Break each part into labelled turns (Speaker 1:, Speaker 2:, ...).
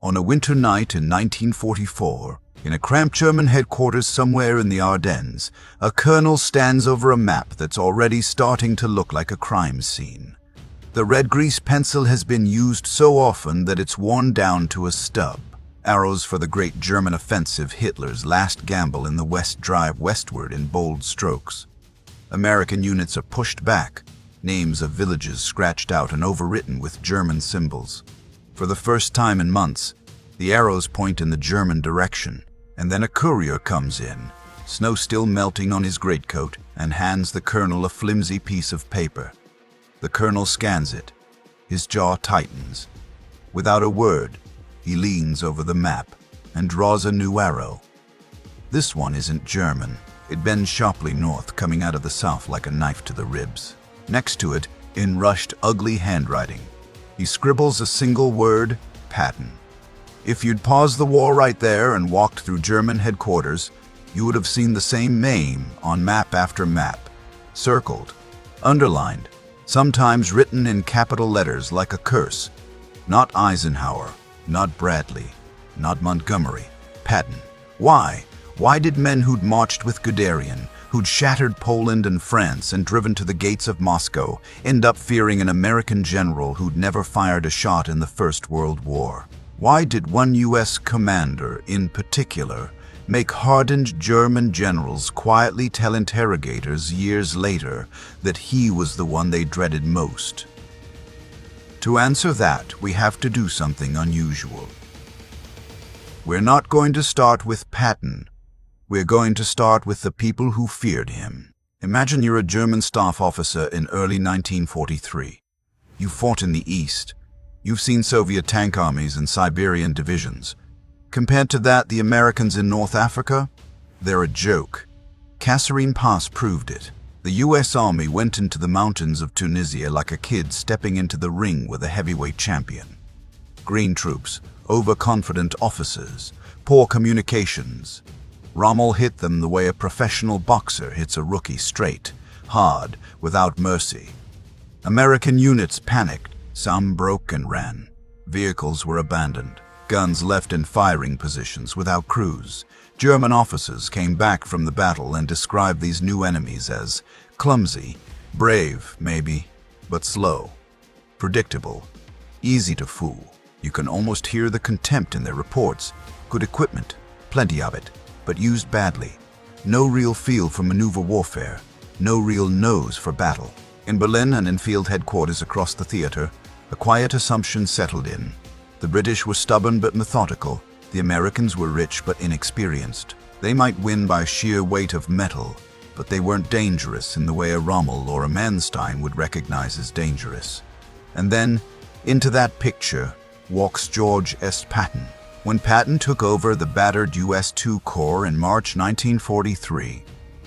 Speaker 1: On a winter night in 1944, in a cramped German headquarters somewhere in the Ardennes, a colonel stands over a map that's already starting to look like a crime scene. The red grease pencil has been used so often that it's worn down to a stub. Arrows for the great German offensive, Hitler's last gamble in the West, drive westward in bold strokes. American units are pushed back, names of villages scratched out and overwritten with German symbols. For the first time in months, the arrows point in the German direction, and then a courier comes in, snow still melting on his greatcoat, and hands the colonel a flimsy piece of paper. The colonel scans it. His jaw tightens. Without a word, he leans over the map and draws a new arrow. This one isn't German. It bends sharply north, coming out of the south like a knife to the ribs. Next to it, in rushed, ugly handwriting, he scribbles a single word, Patton. If you'd paused the war right there and walked through German headquarters, you would have seen the same name on map after map, circled, underlined, sometimes written in capital letters like a curse. Not Eisenhower, not Bradley, not Montgomery, Patton. Why? Why did men who'd marched with Guderian, who'd shattered Poland and France and driven to the gates of Moscow, end up fearing an American general who'd never fired a shot in the First World War? Why did one U.S. commander, in particular, make hardened German generals quietly tell interrogators years later that he was the one they dreaded most? To answer that, we have to do something unusual. We're not going to start with Patton. We're going to start with the people who feared him. Imagine you're a German staff officer in early 1943. You fought in the East. You've seen Soviet tank armies and Siberian divisions. Compared to that, the Americans in North Africa? They're a joke. Kasserine Pass proved it. The U.S. Army went into the mountains of Tunisia like a kid stepping into the ring with a heavyweight champion. Green troops, overconfident officers, poor communications. Rommel hit them the way a professional boxer hits a rookie, straight, hard, without mercy. American units panicked. Some broke and ran. Vehicles were abandoned. Guns left in firing positions without crews. German officers came back from the battle and described these new enemies as clumsy, brave, maybe, but slow, predictable, easy to fool. You can almost hear the contempt in their reports. Good equipment, plenty of it, but used badly. No real feel for maneuver warfare, no real nose for battle. In Berlin and in field headquarters across the theater, a quiet assumption settled in. The British were stubborn but methodical. The Americans were rich but inexperienced. They might win by sheer weight of metal, but they weren't dangerous in the way a Rommel or a Manstein would recognize as dangerous. And then, into that picture, walks George S. Patton. When Patton took over the battered US 2 Corps in March 1943,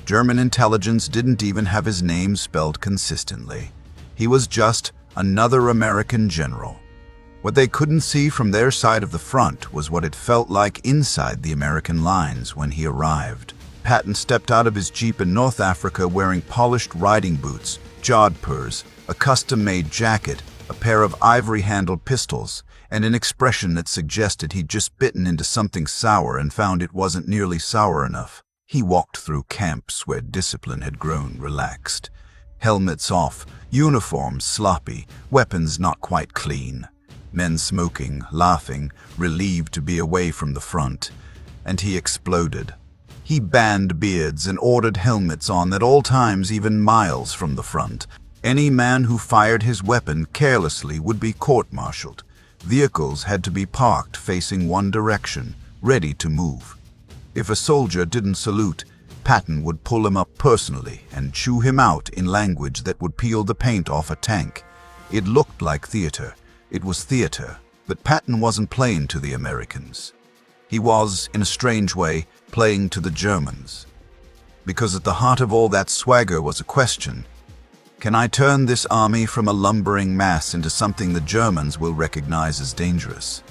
Speaker 1: German intelligence didn't even have his name spelled consistently. He was just another American general. What they couldn't see from their side of the front was what it felt like inside the American lines when he arrived. Patton stepped out of his jeep in North Africa wearing polished riding boots, jodhpurs, a custom-made jacket, a pair of ivory-handled pistols, and an expression that suggested he'd just bitten into something sour and found it wasn't nearly sour enough. He walked through camps where discipline had grown relaxed. Helmets off, uniforms sloppy, weapons not quite clean. Men smoking, laughing, relieved to be away from the front. And he exploded. He banned beards and ordered helmets on at all times, even miles from the front. Any man who fired his weapon carelessly would be court-martialed. Vehicles had to be parked facing one direction, ready to move. If a soldier didn't salute, Patton would pull him up personally and chew him out in language that would peel the paint off a tank. It looked like theater. It was theater, but Patton wasn't playing to the Americans. He was, in a strange way, playing to the Germans. Because at the heart of all that swagger was a question: can I turn this army from a lumbering mass into something the Germans will recognize as dangerous?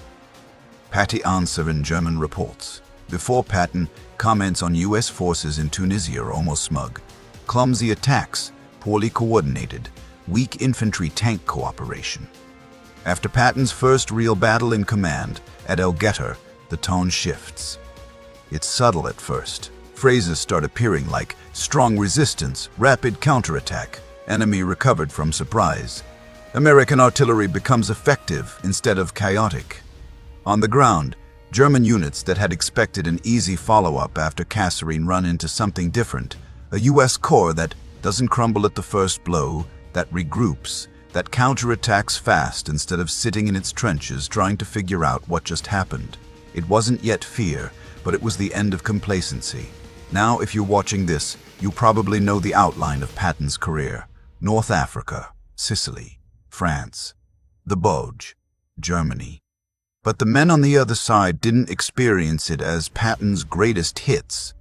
Speaker 1: Patty answer in German reports. Before Patton, comments on U.S. forces in Tunisia are almost smug. Clumsy attacks, poorly coordinated, weak infantry-tank cooperation. After Patton's first real battle in command, at El Getter, the tone shifts. It's subtle at first. Phrases start appearing like strong resistance, rapid counterattack, enemy recovered from surprise. American artillery becomes effective instead of chaotic. On the ground, German units that had expected an easy follow-up after Kasserine run into something different. A US corps that doesn't crumble at the first blow, that regroups, that counterattacks fast instead of sitting in its trenches trying to figure out what just happened. It wasn't yet fear, but it was the end of complacency. Now, if you're watching this, you probably know the outline of Patton's career. North Africa, Sicily, France, the Bulge, Germany. But the men on the other side didn't experience it as Patton's greatest hits.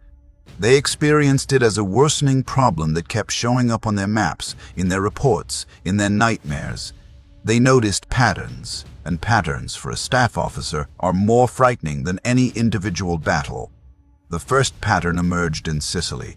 Speaker 1: They experienced it as a worsening problem that kept showing up on their maps, in their reports, in their nightmares. They noticed patterns, and patterns for a staff officer are more frightening than any individual battle. The first pattern emerged in Sicily.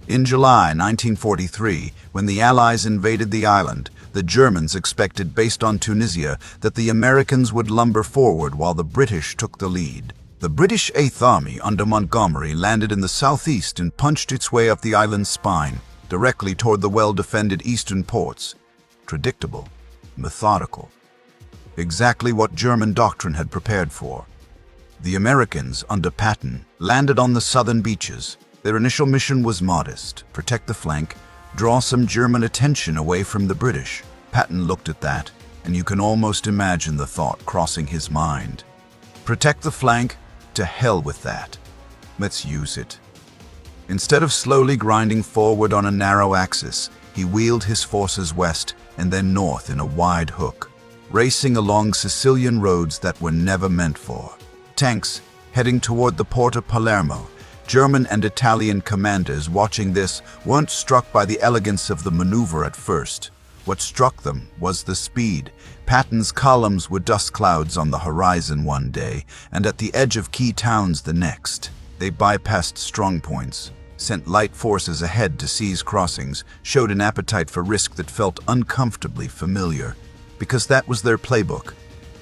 Speaker 1: In July 1943, when the Allies invaded the island, the Germans expected, based on Tunisia, that the Americans would lumber forward while the British took the lead. The British 8th Army under Montgomery landed in the southeast and punched its way up the island's spine, directly toward the well-defended eastern ports. Predictable, methodical. Exactly what German doctrine had prepared for. The Americans, under Patton, landed on the southern beaches. Their initial mission was modest: protect the flank, draw some German attention away from the British. Patton looked at that, and you can almost imagine the thought crossing his mind. Protect the flank? To hell with that. Let's use it. Instead of slowly grinding forward on a narrow axis, he wheeled his forces west and then north in a wide hook, racing along Sicilian roads that were never meant for. Tanks heading toward the port of Palermo. German and Italian commanders watching this weren't struck by the elegance of the maneuver at first. What struck them was the speed. Patton's columns were dust clouds on the horizon one day, and at the edge of key towns the next. They bypassed strong points, sent light forces ahead to seize crossings, showed an appetite for risk that felt uncomfortably familiar, because that was their playbook.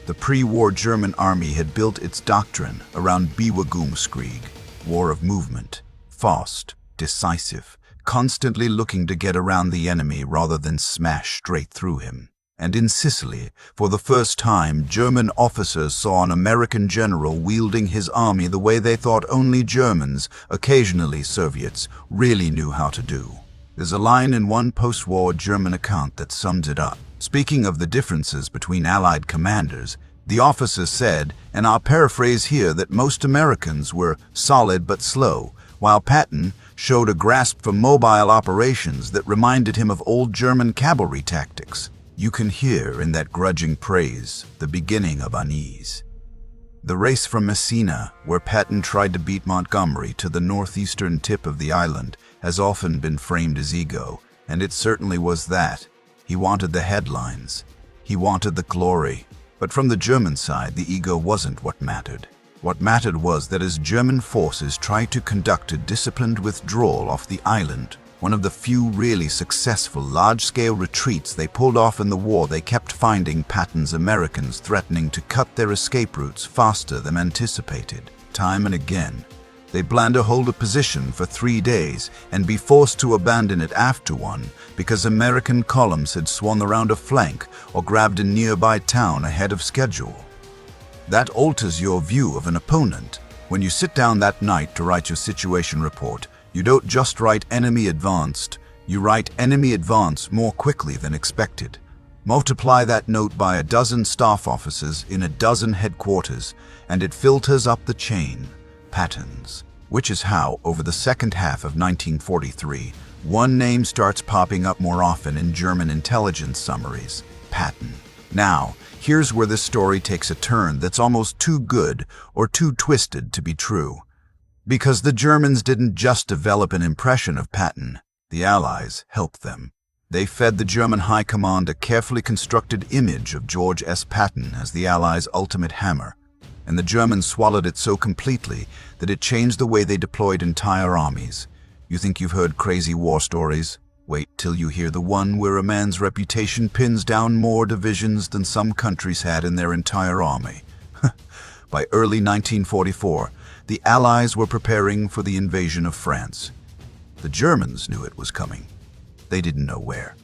Speaker 1: The pre-war German army had built its doctrine around Bewegungskrieg, war of movement, fast, decisive, constantly looking to get around the enemy rather than smash straight through him. And in Sicily, for the first time, German officers saw an American general wielding his army the way they thought only Germans, occasionally Soviets, really knew how to do. There's a line in one post-war German account that sums it up. Speaking of the differences between Allied commanders, the officer said, and I'll paraphrase here, that most Americans were solid but slow, while Patton showed a grasp for mobile operations that reminded him of old German cavalry tactics. You can hear in that grudging praise the beginning of unease. The race from Messina, where Patton tried to beat Montgomery, to the northeastern tip of the island has often been framed as ego, and it certainly was that. He wanted the headlines. He wanted the glory. But from the German side, the ego wasn't what mattered. What mattered was that as German forces tried to conduct a disciplined withdrawal off the island, one of the few really successful large-scale retreats they pulled off in the war, they kept finding Patton's Americans threatening to cut their escape routes faster than anticipated. Time and again, they planned to hold a position for 3 days and be forced to abandon it after one because American columns had swung around a flank or grabbed a nearby town ahead of schedule. That alters your view of an opponent. When you sit down that night to write your situation report, you don't just write enemy advanced, you write enemy advance more quickly than expected. Multiply that note by a dozen staff officers in a dozen headquarters, and it filters up the chain. Patton's. Which is how, over the second half of 1943, one name starts popping up more often in German intelligence summaries: Patton. Now, here's where this story takes a turn that's almost too good or too twisted to be true. Because the Germans didn't just develop an impression of Patton, the Allies helped them. They fed the German High Command a carefully constructed image of George S. Patton as the Allies' ultimate hammer, and the Germans swallowed it so completely that it changed the way they deployed entire armies. You think you've heard crazy war stories? Wait till you hear the one where a man's reputation pins down more divisions than some countries had in their entire army. By early 1944, the Allies were preparing for the invasion of France. The Germans knew it was coming. They didn't know where.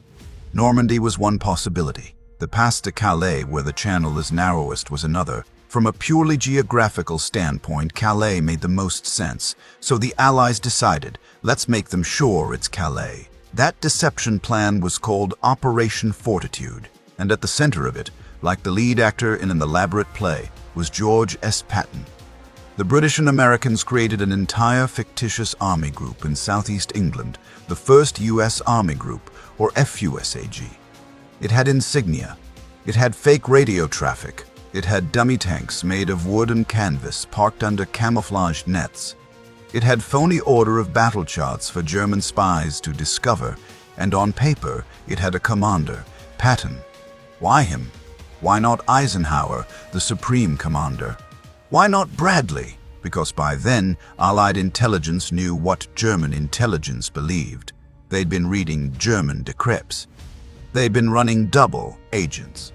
Speaker 1: Normandy was one possibility. The pass to Calais, where the channel is narrowest, was another. From a purely geographical standpoint, Calais made the most sense, so the Allies decided, let's make them sure it's Calais. That deception plan was called Operation Fortitude, and at the center of it, like the lead actor in an elaborate play, was George S. Patton. The British and Americans created an entire fictitious army group in southeast England, the first U.S. Army Group, or FUSAG. It had insignia. It had fake radio traffic. It had dummy tanks made of wood and canvas parked under camouflaged nets. It had phony order of battle charts for German spies to discover, and on paper it had a commander, Patton. Why him? Why not Eisenhower, the supreme commander? Why not Bradley? Because by then, Allied intelligence knew what German intelligence believed. They'd been reading German decrypts. They'd been running double agents.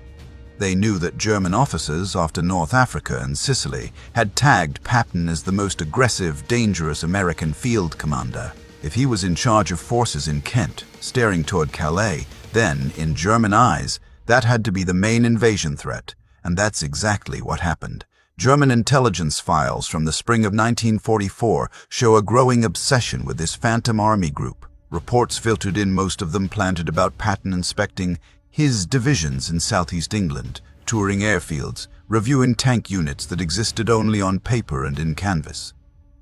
Speaker 1: They knew that German officers after North Africa and Sicily had tagged Patton as the most aggressive, dangerous American field commander. If he was in charge of forces in Kent, staring toward Calais, then, in German eyes, that had to be the main invasion threat, and that's exactly what happened. German intelligence files from the spring of 1944 show a growing obsession with this phantom army group. Reports filtered in, most of them planted about Patton inspecting his divisions in southeast England, touring airfields, reviewing tank units that existed only on paper and in canvas.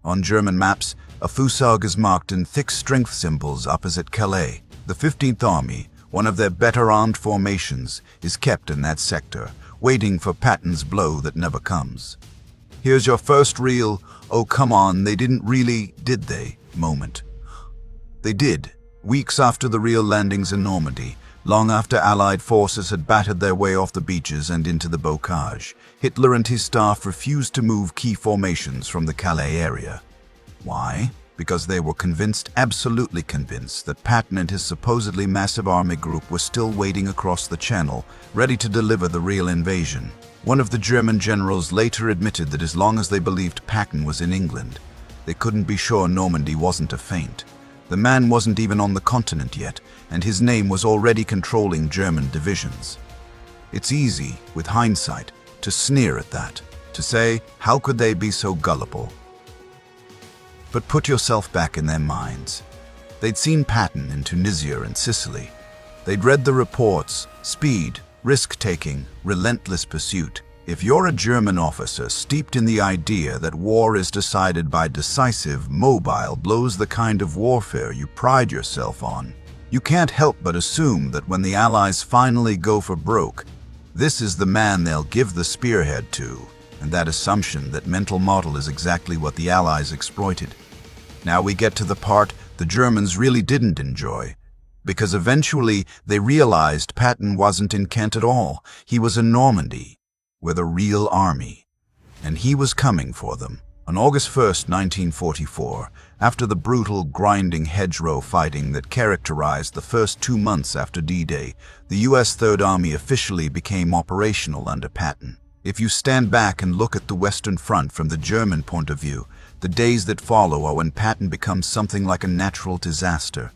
Speaker 1: On German maps, a fusag is marked in thick strength symbols opposite Calais. The 15th Army, one of their better armed formations, is kept in that sector, waiting for Patton's blow that never comes. Here's your first real, oh come on, they didn't really, did they, moment. They did, weeks after the real landings in Normandy, long after Allied forces had battered their way off the beaches and into the bocage. Hitler and his staff refused to move key formations from the Calais area. Why? Because they were convinced, absolutely convinced, that Patton and his supposedly massive army group were still waiting across the channel, ready to deliver the real invasion. One of the German generals later admitted that as long as they believed Patton was in England, they couldn't be sure Normandy wasn't a feint. The man wasn't even on the continent yet, and his name was already controlling German divisions. It's easy, with hindsight, to sneer at that, to say, how could they be so gullible? But put yourself back in their minds. They'd seen Patton in Tunisia and Sicily. They'd read the reports, speed, risk-taking, relentless pursuit. If you're a German officer steeped in the idea that war is decided by decisive, mobile blows, the kind of warfare you pride yourself on, you can't help but assume that when the Allies finally go for broke, this is the man they'll give the spearhead to, and that assumption, that mental model, is exactly what the Allies exploited. Now we get to the part the Germans really didn't enjoy, because eventually they realized Patton wasn't in Kent at all. He was in Normandy, with a real army, and he was coming for them. On August 1st, 1944, after the brutal, grinding hedgerow fighting that characterized the first 2 months after D-Day, the U.S. Third Army officially became operational under Patton. If you stand back and look at the Western Front from the German point of view, the days that follow are when Patton becomes something like a natural disaster.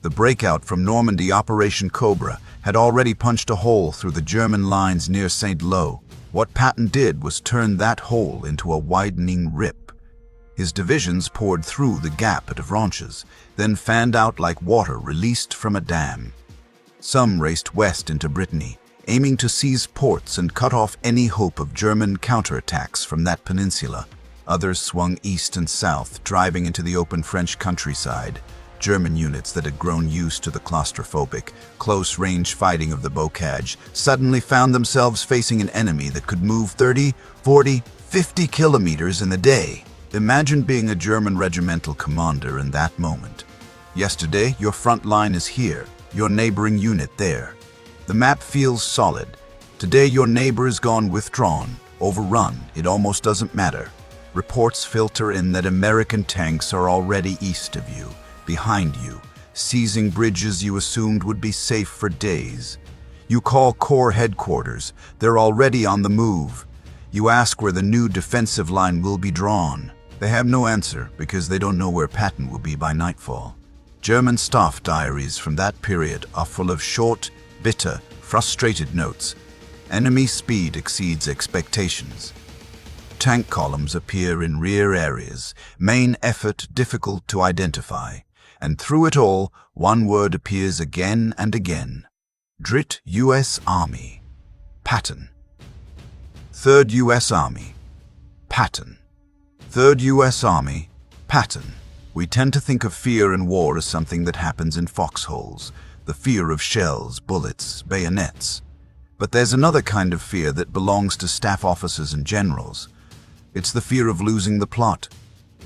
Speaker 1: The breakout from Normandy, Operation Cobra, had already punched a hole through the German lines near St. Lo. What Patton did was turn that hole into a widening rip. His divisions poured through the gap at Avranches, then fanned out like water released from a dam. Some raced west into Brittany, aiming to seize ports and cut off any hope of German counterattacks from that peninsula. Others swung east and south, driving into the open French countryside. German units that had grown used to the claustrophobic, close-range fighting of the bocage suddenly found themselves facing an enemy that could move 30, 40, 50 kilometers in a day. Imagine being a German regimental commander in that moment. Yesterday, your front line is here, your neighboring unit there. The map feels solid. Today, your neighbor is gone, withdrawn, overrun. It almost doesn't matter. Reports filter in that American tanks are already east of you, behind you, seizing bridges you assumed would be safe for days. You call Corps headquarters. They're already on the move. You ask where the new defensive line will be drawn. They have no answer because they don't know where Patton will be by nightfall. German staff diaries from that period are full of short, bitter, frustrated notes. Enemy speed exceeds expectations. Tank columns appear in rear areas, main effort difficult to identify. And through it all, one word appears again and again. Drit U.S. Army. Patton. 3rd U.S. Army. Patton. 3rd U.S. Army. Patton. We tend to think of fear in war as something that happens in foxholes, the fear of shells, bullets, bayonets. But there's another kind of fear that belongs to staff officers and generals. It's the fear of losing the plot,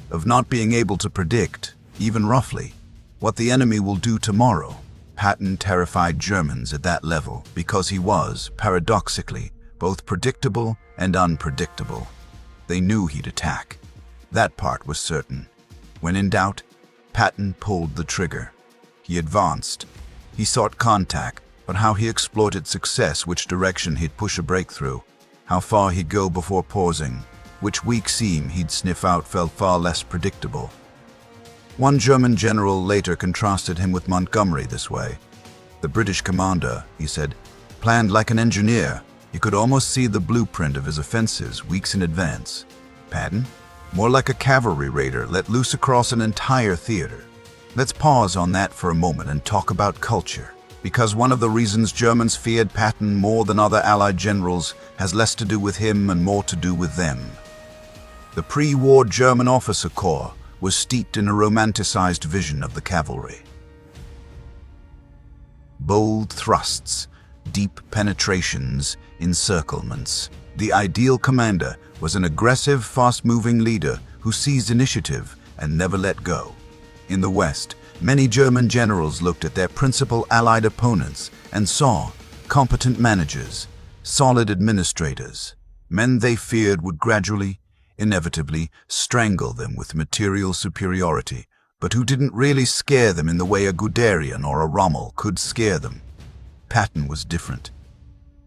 Speaker 1: of not being able to predict, even roughly, what the enemy will do tomorrow. Patton terrified Germans at that level because he was, paradoxically, both predictable and unpredictable. They knew he'd attack. That part was certain. When in doubt, Patton pulled the trigger. He advanced. He sought contact, but how he exploited success, which direction he'd push a breakthrough, how far he'd go before pausing, which weak seam he'd sniff out felt far less predictable. One German general later contrasted him with Montgomery this way. The British commander, he said, planned like an engineer. You could almost see the blueprint of his offensives weeks in advance. Patton? More like a cavalry raider let loose across an entire theater. Let's pause on that for a moment and talk about culture, because one of the reasons Germans feared Patton more than other Allied generals has less to do with him and more to do with them. The pre-war German officer corps was steeped in a romanticized vision of the cavalry. Bold thrusts, deep penetrations, encirclements. The ideal commander was an aggressive, fast-moving leader who seized initiative and never let go. In the West, many German generals looked at their principal Allied opponents and saw competent managers, solid administrators, men they feared would gradually, inevitably, strangle them with material superiority, but who didn't really scare them in the way a Guderian or a Rommel could scare them. Patton was different.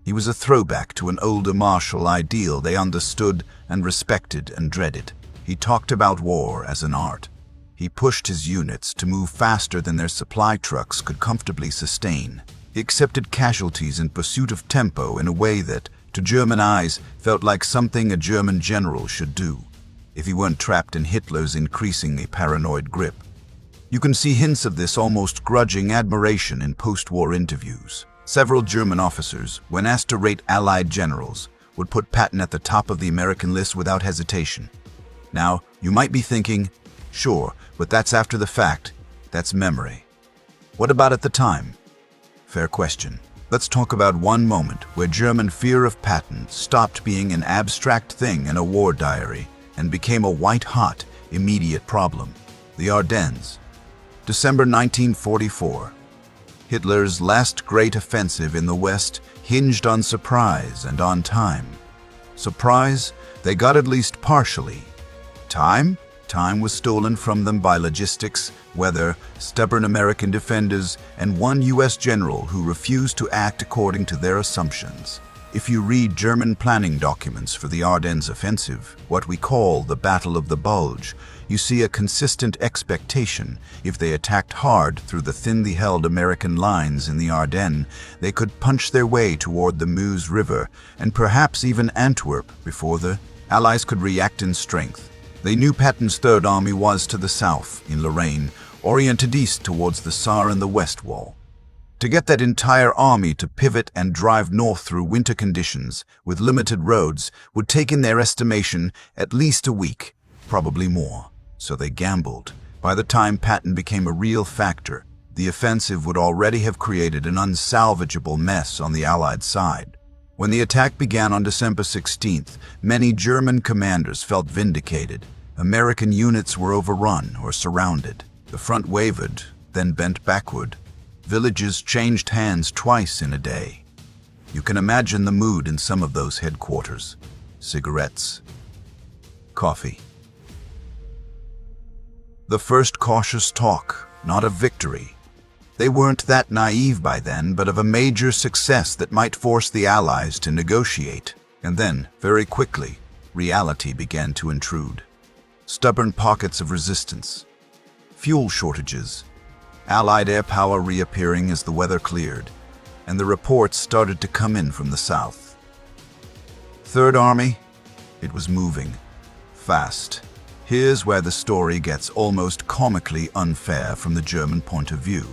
Speaker 1: He was a throwback to an older martial ideal they understood and respected and dreaded. He talked about war as an art. He pushed his units to move faster than their supply trucks could comfortably sustain. He accepted casualties in pursuit of tempo in a way that, to German eyes, felt like something a German general should do, if he weren't trapped in Hitler's increasingly paranoid grip. You can see hints of this almost grudging admiration in post-war interviews. Several German officers, when asked to rate Allied generals, would put Patton at the top of the American list without hesitation. Now, you might be thinking, sure, but that's after the fact. That's memory. What about at the time? Fair question. Let's talk about one moment where German fear of Patton stopped being an abstract thing in a war diary and became a white-hot, immediate problem. The Ardennes. December 1944. Hitler's last great offensive in the West hinged on surprise and on time. Surprise, they got at least partially. Time? Time was stolen from them by logistics, weather, stubborn American defenders, and one U.S. general who refused to act according to their assumptions. If you read German planning documents for the Ardennes offensive, what we call the Battle of the Bulge, you see a consistent expectation. If they attacked hard through the thinly held American lines in the Ardennes, they could punch their way toward the Meuse River and perhaps even Antwerp before the Allies could react in strength. They knew Patton's Third Army was to the south, in Lorraine, oriented east towards the Saar and the West Wall. To get that entire army to pivot and drive north through winter conditions, with limited roads, would take in their estimation at least a week, probably more. So they gambled. By the time Patton became a real factor, the offensive would already have created an unsalvageable mess on the Allied side. When the attack began on December 16th, many German commanders felt vindicated. American units were overrun or surrounded. The front wavered, then bent backward. Villages changed hands twice in a day. You can imagine the mood in some of those headquarters. Cigarettes. Coffee. The first cautious talk, not of victory, They weren't that naive by then, but of a major success that might force the Allies to negotiate. And then, very quickly, reality began to intrude. Stubborn pockets of resistance, fuel shortages, Allied air power reappearing as the weather cleared, and the reports started to come in from the south. Third Army? It was moving. Fast. Here's where the story gets almost comically unfair from the German point of view.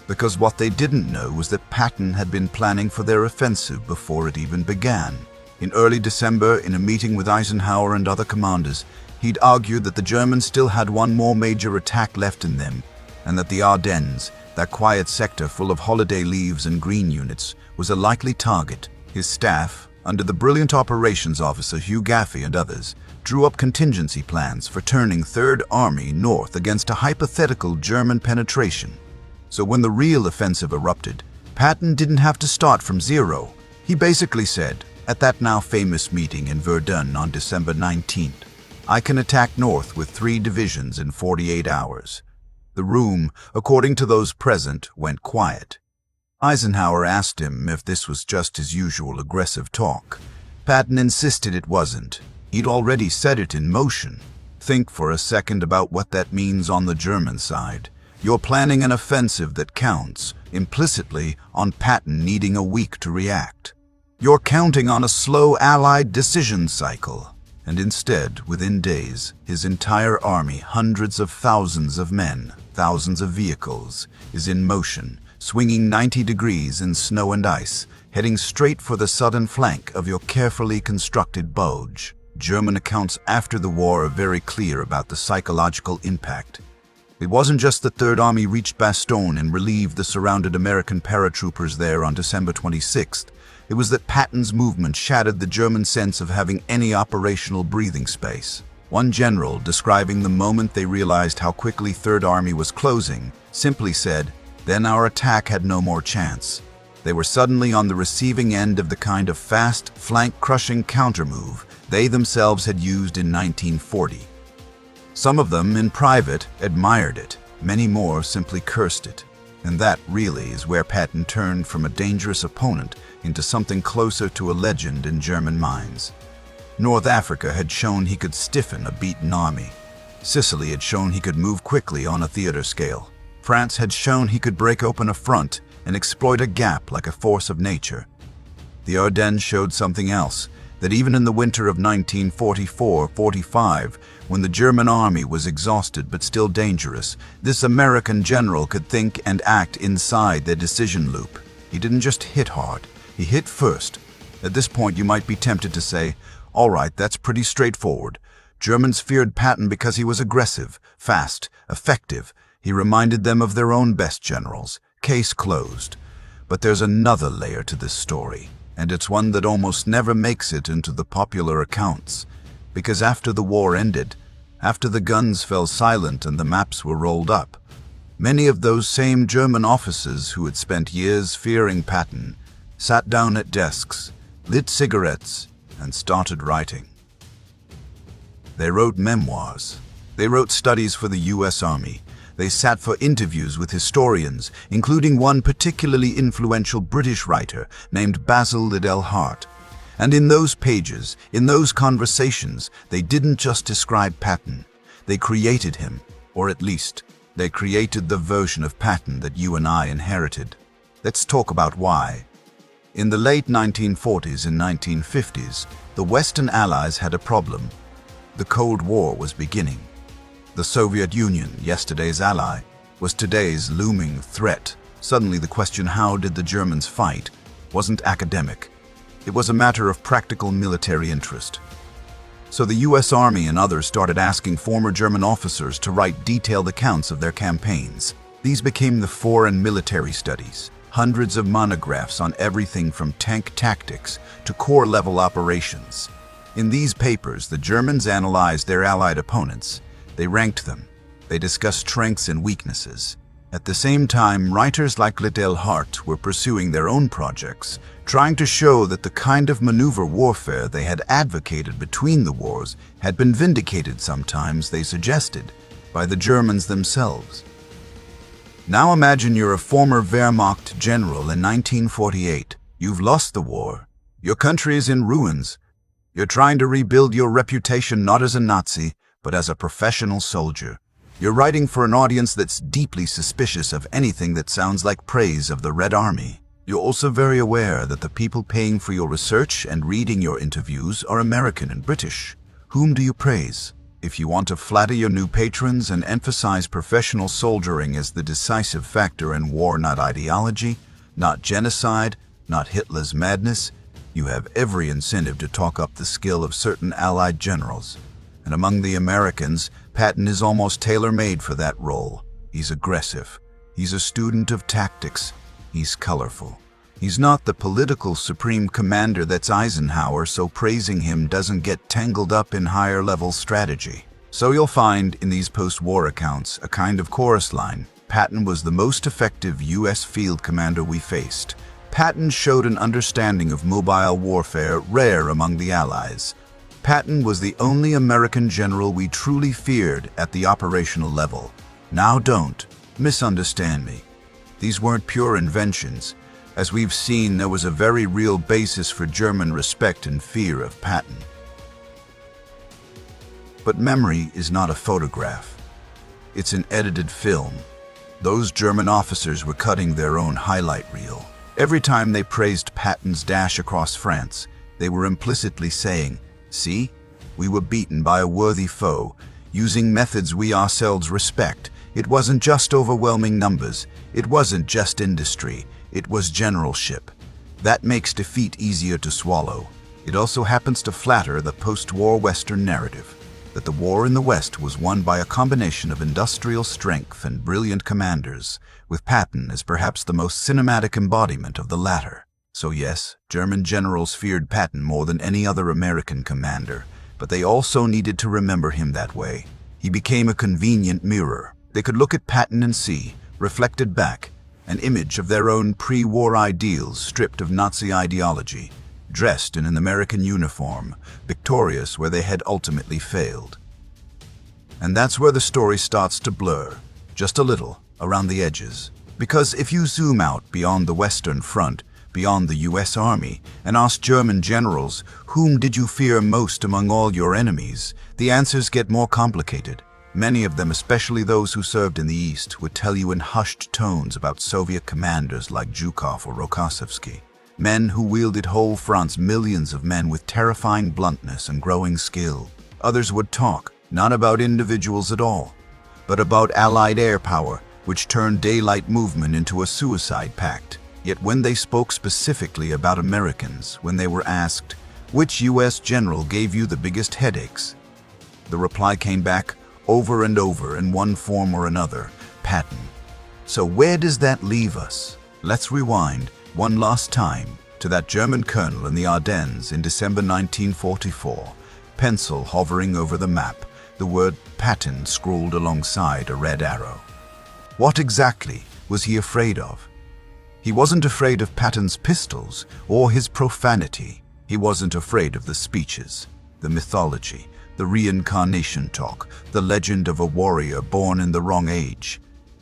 Speaker 1: Because what they didn't know was that Patton had been planning for their offensive before it even began. In early December, in a meeting with Eisenhower and other commanders, he'd argued that the Germans still had one more major attack left in them, and that the Ardennes, that quiet sector full of holiday leaves and green units, was a likely target. His staff, under the brilliant operations officer Hugh Gaffey and others, drew up contingency plans for turning Third Army north against a hypothetical German penetration. So when the real offensive erupted, Patton didn't have to start from zero. He basically said, at that now famous meeting in Verdun on December 19th, "I can attack north with 3 divisions in 48 hours. The room, according to those present, went quiet. Eisenhower asked him if this was just his usual aggressive talk. Patton insisted it wasn't. He'd already set it in motion. Think for a second about what that means on the German side. You're planning an offensive that counts, implicitly, on Patton needing a week to react. You're counting on a slow Allied decision cycle. And instead, within days, his entire army, hundreds of thousands of men, thousands of vehicles, is in motion, swinging 90 degrees in snow and ice, heading straight for the southern flank of your carefully constructed Bulge." German accounts after the war are very clear about the psychological impact. It wasn't just the Third Army reached Bastogne and relieved the surrounded American paratroopers there on December 26th. It was that Patton's movement shattered the German sense of having any operational breathing space. One general, describing the moment they realized how quickly Third Army was closing, simply said, "Then our attack had no more chance." They were suddenly on the receiving end of the kind of fast, flank-crushing countermove they themselves had used in 1940. Some of them, in private, admired it. Many more simply cursed it. And that, really, is where Patton turned from a dangerous opponent into something closer to a legend in German minds. North Africa had shown he could stiffen a beaten army. Sicily had shown he could move quickly on a theater scale. France had shown he could break open a front and exploit a gap like a force of nature. The Ardennes showed something else, that even in the winter of 1944-45, when the German army was exhausted but still dangerous, this American general could think and act inside their decision loop. He didn't just hit hard, he hit first. At this point you might be tempted to say, all right, that's pretty straightforward. Germans feared Patton because he was aggressive, fast, effective. He reminded them of their own best generals. Case closed. But there's another layer to this story, and it's one that almost never makes it into the popular accounts. Because after the war ended, after the guns fell silent and the maps were rolled up, many of those same German officers who had spent years fearing Patton sat down at desks, lit cigarettes, and started writing. They wrote memoirs. They wrote studies for the US Army. They sat for interviews with historians, including one particularly influential British writer named Basil Liddell Hart. And in those pages, in those conversations, they didn't just describe Patton. They created him, or at least, they created the version of Patton that you and I inherited. Let's talk about why. In the late 1940s and 1950s, the Western Allies had a problem. The Cold War was beginning. The Soviet Union, yesterday's ally, was today's looming threat. Suddenly the question, how did the Germans fight, wasn't academic. It was a matter of practical military interest. So the US Army and others started asking former German officers to write detailed accounts of their campaigns. These became the Foreign Military Studies, hundreds of monographs on everything from tank tactics to corps-level operations. In these papers, the Germans analyzed their Allied opponents. They ranked them. They discussed strengths and weaknesses. At the same time, writers like Liddell Hart were pursuing their own projects, trying to show that the kind of maneuver warfare they had advocated between the wars had been vindicated sometimes, they suggested, by the Germans themselves. Now imagine you're a former Wehrmacht general in 1948. You've lost the war. Your country is in ruins. You're trying to rebuild your reputation not as a Nazi, but as a professional soldier. You're writing for an audience that's deeply suspicious of anything that sounds like praise of the Red Army. You're also very aware that the people paying for your research and reading your interviews are American and British. Whom do you praise? If you want to flatter your new patrons and emphasize professional soldiering as the decisive factor in war, not ideology, not genocide, not Hitler's madness, you have every incentive to talk up the skill of certain Allied generals. And among the Americans, Patton is almost tailor-made for that role. He's aggressive. He's a student of tactics. He's colorful. He's not the political supreme commander that's Eisenhower, so praising him doesn't get tangled up in higher-level strategy. So you'll find in these post-war accounts a kind of chorus line. Patton was the most effective U.S. field commander we faced. Patton showed an understanding of mobile warfare rare among the Allies. Patton was the only American general we truly feared at the operational level. Now don't misunderstand me. These weren't pure inventions. As we've seen, there was a very real basis for German respect and fear of Patton. But memory is not a photograph. It's an edited film. Those German officers were cutting their own highlight reel. Every time they praised Patton's dash across France, they were implicitly saying, "See, we were beaten by a worthy foe, using methods we ourselves respect. It wasn't just overwhelming numbers. It wasn't just industry. It was generalship." That makes defeat easier to swallow. It also happens to flatter the post-war Western narrative, that the war in the West was won by a combination of industrial strength and brilliant commanders, with Patton as perhaps the most cinematic embodiment of the latter. So yes, German generals feared Patton more than any other American commander, but they also needed to remember him that way. He became a convenient mirror. They could look at Patton and see, reflected back, an image of their own pre-war ideals stripped of Nazi ideology, dressed in an American uniform, victorious where they had ultimately failed. And that's where the story starts to blur, just a little, around the edges. Because if you zoom out beyond the Western Front, beyond the US Army, and ask German generals, whom did you fear most among all your enemies, the answers get more complicated. Many of them, especially those who served in the East, would tell you in hushed tones about Soviet commanders like Zhukov or Rokossovsky. Men who wielded whole fronts, millions of men with terrifying bluntness and growing skill. Others would talk, not about individuals at all, but about Allied air power, which turned daylight movement into a suicide pact. Yet when they spoke specifically about Americans, when they were asked, which US general gave you the biggest headaches, the reply came back over and over in one form or another: Patton. So where does that leave us? Let's rewind one last time to that German colonel in the Ardennes in December 1944, pencil hovering over the map, the word Patton scrawled alongside a red arrow. What exactly was he afraid of? He wasn't afraid of Patton's pistols or his profanity. He wasn't afraid of the speeches, the mythology, the reincarnation talk, the legend of a warrior born in the wrong age.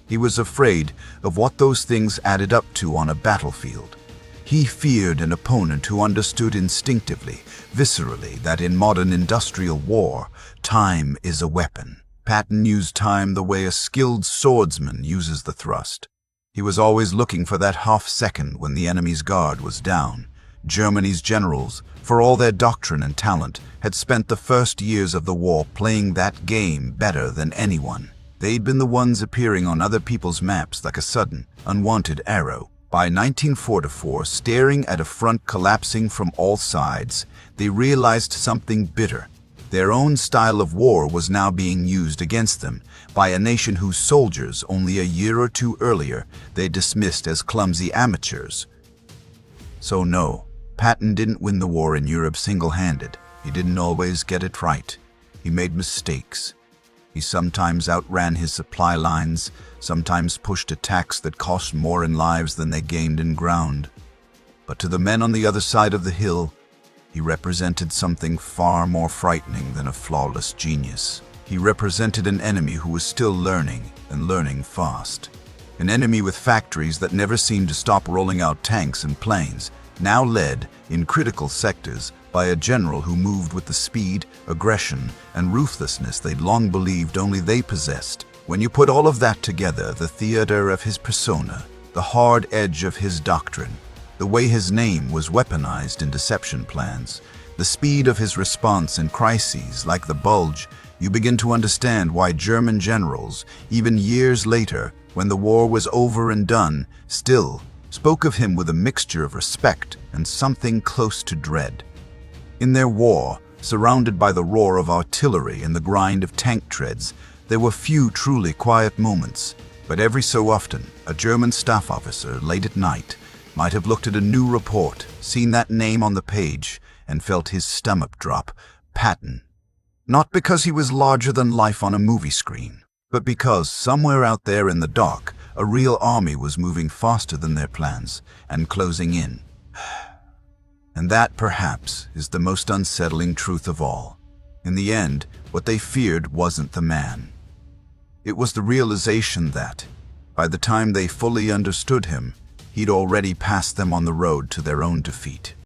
Speaker 1: He was afraid of what those things added up to on a battlefield. He feared an opponent who understood instinctively, viscerally, that in modern industrial war, time is a weapon. Patton used time the way a skilled swordsman uses the thrust. He was always looking for that half second when the enemy's guard was down. Germany's generals, for all their doctrine and talent, had spent the first years of the war playing that game better than anyone. They'd been the ones appearing on other people's maps like a sudden, unwanted arrow. By 1944, staring at a front collapsing from all sides, they realized something bitter. Their own style of war was now being used against them by a nation whose soldiers, only a year or two earlier, they dismissed as clumsy amateurs. So no, Patton didn't win the war in Europe single-handed. He didn't always get it right. He made mistakes. He sometimes outran his supply lines, sometimes pushed attacks that cost more in lives than they gained in ground. But to the men on the other side of the hill, he represented something far more frightening than a flawless genius. He represented an enemy who was still learning, and learning fast. An enemy with factories that never seemed to stop rolling out tanks and planes, now led, in critical sectors, by a general who moved with the speed, aggression, and ruthlessness they'd long believed only they possessed. When you put all of that together, the theater of his persona, the hard edge of his doctrine, the way his name was weaponized in deception plans, the speed of his response in crises like the Bulge, you begin to understand why German generals, even years later, when the war was over and done, still spoke of him with a mixture of respect and something close to dread. In their war, surrounded by the roar of artillery and the grind of tank treads, there were few truly quiet moments, but every so often, a German staff officer, late at night, might have looked at a new report, seen that name on the page, and felt his stomach drop. Patton. Not because he was larger than life on a movie screen, but because somewhere out there in the dark, a real army was moving faster than their plans and closing in. And that, perhaps, is the most unsettling truth of all. In the end, what they feared wasn't the man. It was the realization that, by the time they fully understood him, he'd already passed them on the road to their own defeat.